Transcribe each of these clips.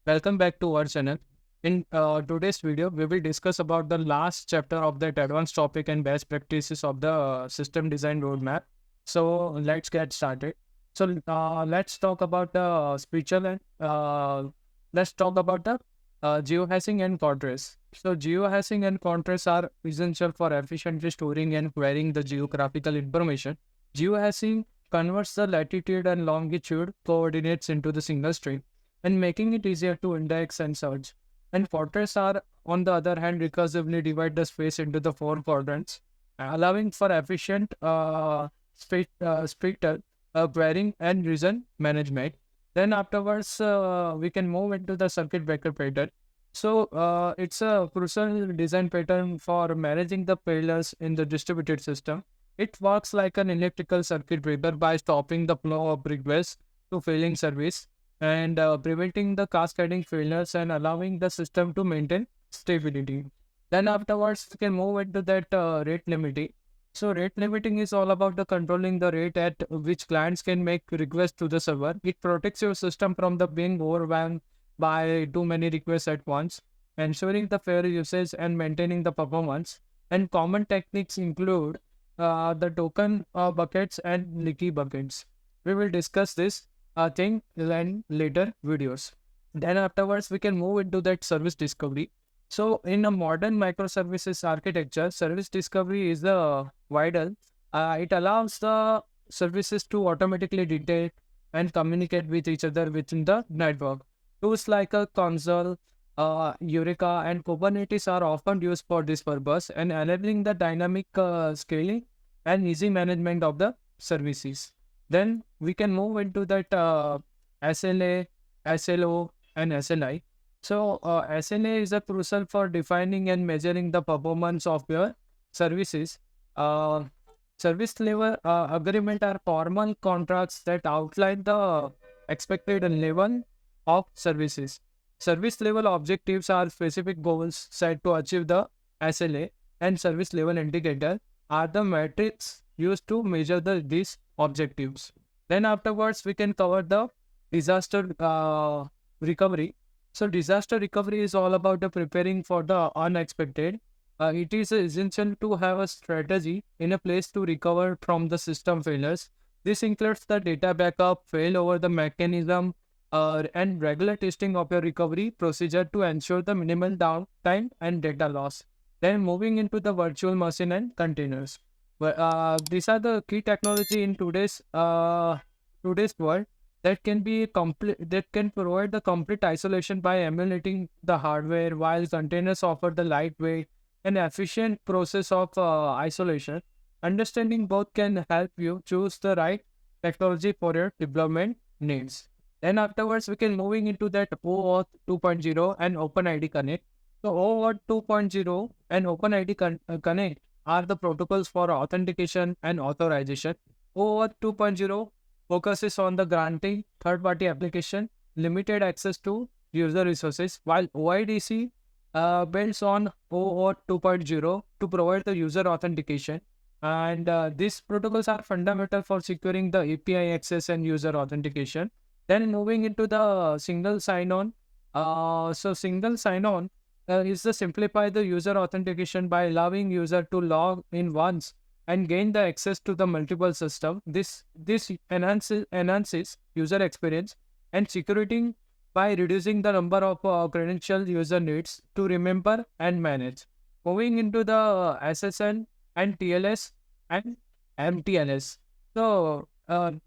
Welcome back to our channel. In today's video, we will discuss about the last chapter of that advanced topic and best practices of the system design roadmap. So let's get started. So let's talk about the spiritual and let's talk about the geohashing and contrast. So geohashing and contrast are essential for efficiently storing and querying the geographical information. Geohashing converts the latitude and longitude coordinates into the single string and making it easier to index and search. And portraits are, on the other hand, recursively divide the space into the four quadrants, allowing for efficient spectral querying and region management. Then afterwards, we can move into the circuit breaker pattern. So it's a crucial design pattern for managing the failures in the distributed system. It works like an electrical circuit breaker by stopping the flow of requests to failing service and preventing the cascading failures and allowing the system to maintain stability. Then afterwards, we can move into that rate limiting. So rate limiting is all about the controlling the rate at which clients can make requests to the server. It protects your system from the being overwhelmed by too many requests at once, ensuring the fair usage and maintaining the performance. And common techniques include the token buckets and leaky buckets. We will discuss this thing in later videos. Then afterwards, we can move into that service discovery. So in a modern microservices architecture, service discovery is the vital. It allows the services to automatically detect and communicate with each other within the network. Tools like a console, Eureka, and Kubernetes are often used for this purpose and enabling the dynamic scaling and easy management of the services. Then we can move into that SLA, SLO, and SLI. So SLA is a crucial for defining and measuring the performance of your services. Uh, Service level agreement are formal contracts that outline the expected level of services. Service level objectives are specific goals set to achieve the SLA, and service level indicator are the metrics used to measure these objectives. Then afterwards, we can cover the disaster recovery. So disaster recovery is all about the preparing for the unexpected. It is essential to have a strategy in a place to recover from the system failures. This includes the data backup, fail over the mechanism, and regular testing of your recovery procedure to ensure the minimal downtime and data loss. Then moving into the virtual machine and containers. Well, these are the key technology in today's world that can be complete that can provide the complete isolation by emulating the hardware, while containers offer the lightweight and efficient process of isolation. Understanding both can help you choose the right technology for your development needs. Then afterwards, we can moving into that OAuth 2.0 and OpenID Connect. So OAuth 2.0 and Connect are the protocols for authentication and authorization. OAuth 2.0 focuses on the granting third-party application limited access to user resources, while OIDC builds on OAuth 2.0 to provide the user authentication. And these protocols are fundamental for securing the API access and user authentication. Then moving into the single sign-on. So single sign-on is to simplify the user authentication by allowing user to log in once and gain the access to the multiple system. This enhances user experience and security by reducing the number of credentials user needs to remember and manage. Moving into the SSN and TLS and MTLS. So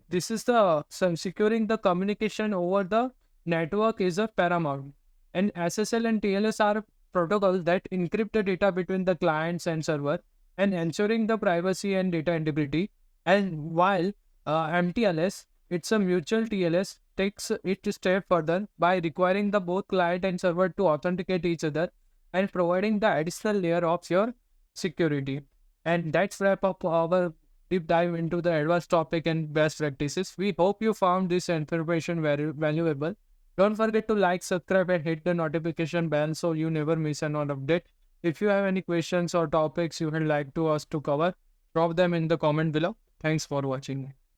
this is the securing the communication over the network is a paramount. And SSL and TLS are protocols that encrypt the data between the clients and server and ensuring the privacy and data integrity. And while MTLS, it's a mutual TLS, takes it a step further by requiring the both client and server to authenticate each other and providing the additional layer of your security. And that's wrap up our deep dive into the advanced topic and best practices. We hope you found this information very valuable. Don't forget to like, subscribe, and hit the notification bell so you never miss an update. If you have any questions or topics you would like to us to cover, drop them in the comment below. Thanks for watching.